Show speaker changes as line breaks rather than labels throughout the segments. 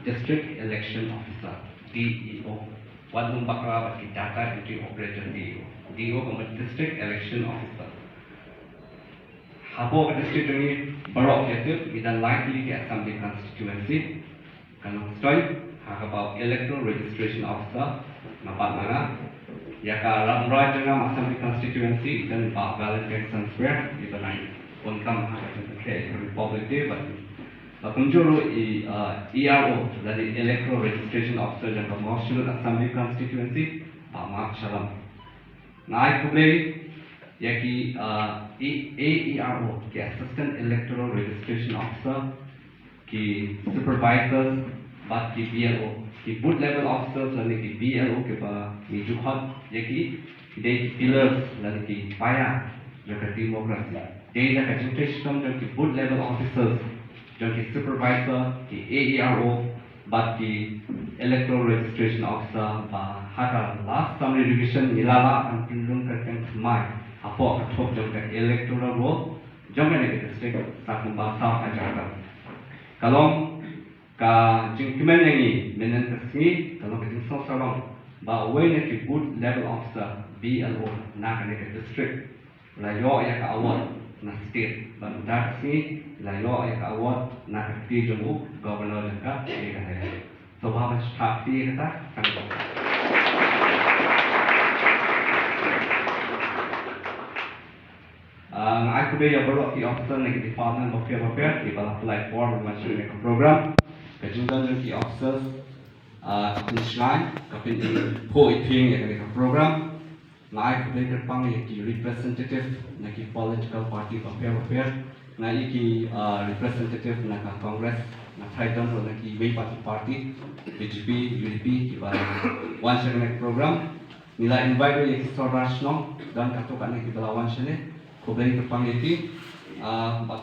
District Election Officer (DEO). Wadung bakra bagi data entry operator DEO. DEO kemudian District Election Officer. Habo district ini baru objektif kita likely ke assembly constituency. Kalau story about electoral registration officer nampak mana? Ya kalau ramai dengan assembly constituency dan ballot elections where itu naik income ke Republic Day. Kunjuru ERO dari electoral registration officer dan commercial assembly constituency Mark Shalam. Naik kubli yaki AERO ke assistant electoral registration officer ki supervisors bat ki BLO ki boot level officers lani ki BLO ke ba ni juhat yaki they pillars lani ki paya jaka democracy they jaka system jaki boot level officers jaki supervisor ki AERO bat ki electoral registration officer ba haka last summary revision nilala an pinrung kan mai apo athok jaka electoral roll jangka ni district sakumba south ajaga kalong ka jingkren yang menen kesini kalau kita sorong ba way ni boot level officer BLO na kan ke district layo ya ka award na state ba dak si layo ya ka award na ka ti jomu governor ka ni ka hai so ba mas thapti kata kan aku dia baru ki officer ni department of affairs di bawah apply for macam ni program kejungan ki officers kapin shrine kapin po iping ya ni program aku dia terpang ki representative na ki political party of affairs na ki representative na ka congress na thailand na ki way party BJP UDP ki bawah one share program nila invite ye ki sorashno dan katokan ki bawah one share Kublai terpanggil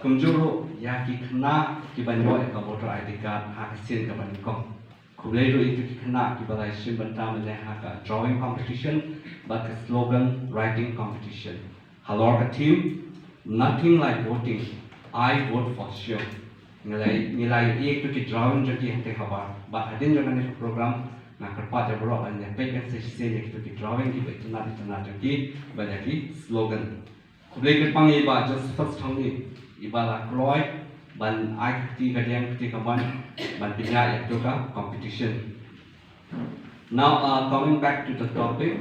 kumjuru ya kena kibanyo ka voter ID card hakisin ka banikong. Kublai itu kena kibalai sim bentam le haka drawing competition but a slogan writing competition. Halor ka team nothing like voting. I vote for sure. Nilai itu ki drawing jadi hente khabar. But hadin jangan ni program na kerpa jabro anya pekan sesi itu ki drawing ki betuna jadi banyak slogan. Kublai panggil iba just first hangi iba la kloy ban akti kadiang kti kaman ban pinya itu ka competition. Now coming back to the topic,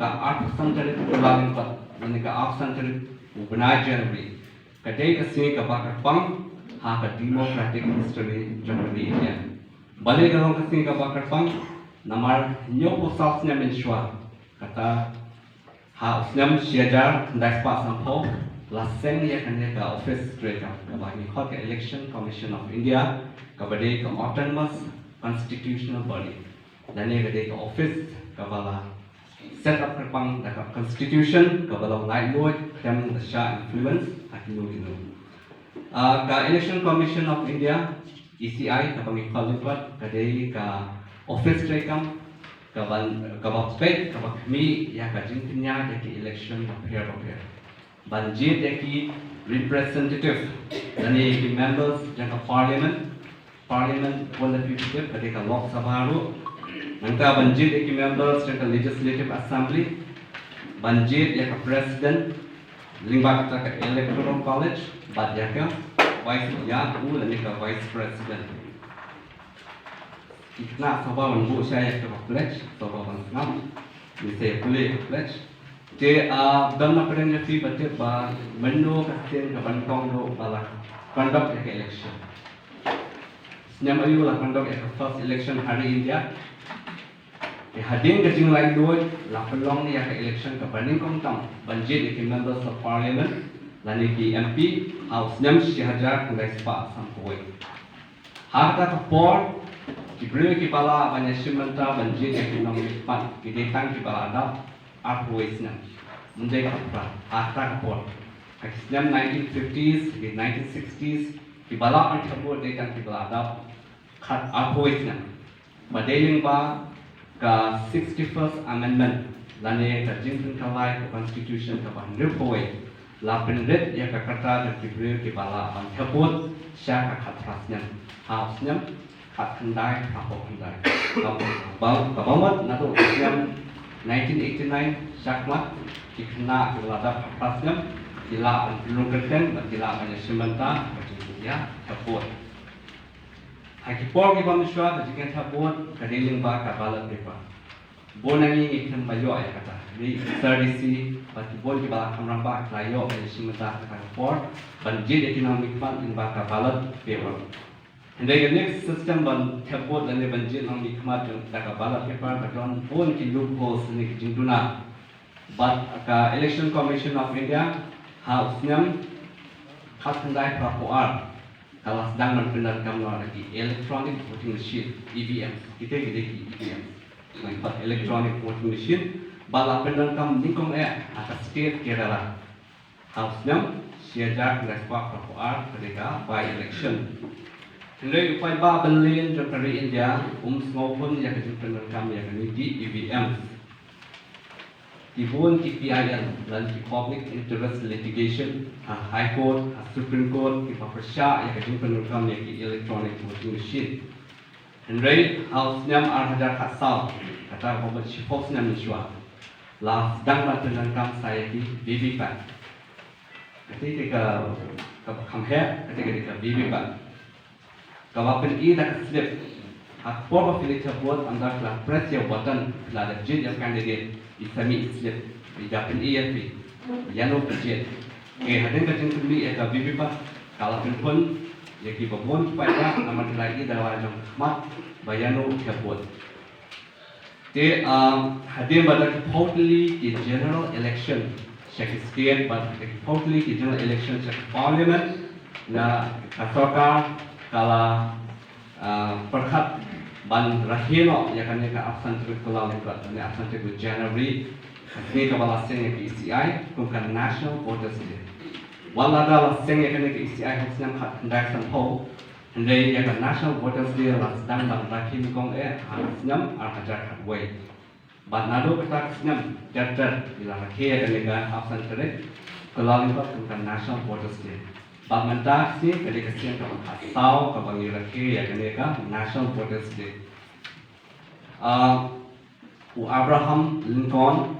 ka art santarit ulang pat mani ka art santarit ubnai January kadai ka sini ka bakar pang ha ka democratic history January India. Balik kalau ka sini ka bakar pang namar nyopo sasnya menshwa kata ha usnyam siajar daspa sampo laseng ya kan ka office straight up ka bagi khot ka election commission of India ka bade ka autonomous constitutional body dan ye bade ka office ka bala set up ka pang da ka constitution ka bala lai loy tem the sha influence akino gino ka election commission of India ECI ka bagi kholipat ka dei ka office straight up kabab spek kabab mi ya kajing tinya deki election appear banjir deki representative dan ye members jangka parliament qualificative kadeka lok sabha ru nangka banjir deki members jangka legislative assembly banjir ya ka president lingba ka electoral college bad ya ka vice ya u dan ka vice president Ikna sabah menbu saya ke pledge, sabah mengenam, bisa boleh pledge. Jadi dalam apa yang jadi betul bah menu kasih ke bangkong do balak conduct ke election. Senyum ayu lah conduct ke first election hari India. Hading ke jing lain dua, lah pelong ni ke election ke bangkong tam, banjir ke members of parliament, lalu ke MP, House senyum sihajar ke lespa sampoi. Harta ke port Kibri kipala banyak simenta banjir yang kinong lipat kidetan kipala ada artwaysnya menjadi apa akta kapor kisah 1950s di 1960s kipala artapur dekan kipala ada kat artwaysnya badeling ba ka 61st amendment lane ka jingkren kalai ka constitution ka ban repoi la penret ya ka kata de kibri kipala ban kapur sya ka khatrasnya hausnya hat kendai apa kendai. Kabamat nato siam 1989 syakmat dikena kelada pasnya gila belum kerten gila banyak sementa ya tapot. Hakipor kita manusia jika tapot kadiling ba kabalat kita. Bonangi ikan bayo ay kata. Di servisi pati bon kita kamera ba layo banyak sementa hakipor banjir ekonomi pan in ba kabalat kita. And the next system ban tapot dan banjir nang nikmat yang kabalat kita kadon bon ki loopholes ni jingtuna. But the Election Commission of India House nyam hat kendai prapoar kalau sedang menbenar kamera lagi electronic voting machine EVM kita EVM lengkap electronic voting machine bala benar kam nikong atas state Kerala House nyam siajak respect prapoar ketika by election. Hendak upaya ba berlin dari India semua yang kejutan kam yang ini EVM. Ibon PIL dan Public Interest Litigation, High Court, Supreme Court, Persya yang kejumpa rekam yang electronic voting machine. Henry House nyam arhajar kasal kata bahawa Chiefs nyam niswa. Lah sedang melakukan saya di VVPAT. Ketika kamher, ketika VVPAT. Kawapan ini dah slip. Hak power filter buat anda kelah press your button kelah ada jet yang candidate. Isami slip di Japan EFP Yano Pajet hadin kacang kembali eka BB kalau pun ya kita pun supaya nama lagi dalam jam mat bayano kabut hadin pada totally di general election check state but totally di general election check parliament na kasoka kala perkhat ban rahino ya kan ka absen curriculum juga ni absen ke January ni ka bala seng ke ECI bukan national voters day wala da seng ya kan ke ECI hosnya khat ndak san ho ndai ya kan national voters day la sedang ban rahin kong hasnyam arhajar khat wei ban nado kata hasnyam jajar bila ke kan absen curriculum bukan national voters day But mentak sih ketika siang kamu kasau kamu ngiraki ya ketika National Voters Day. Abraham Lincoln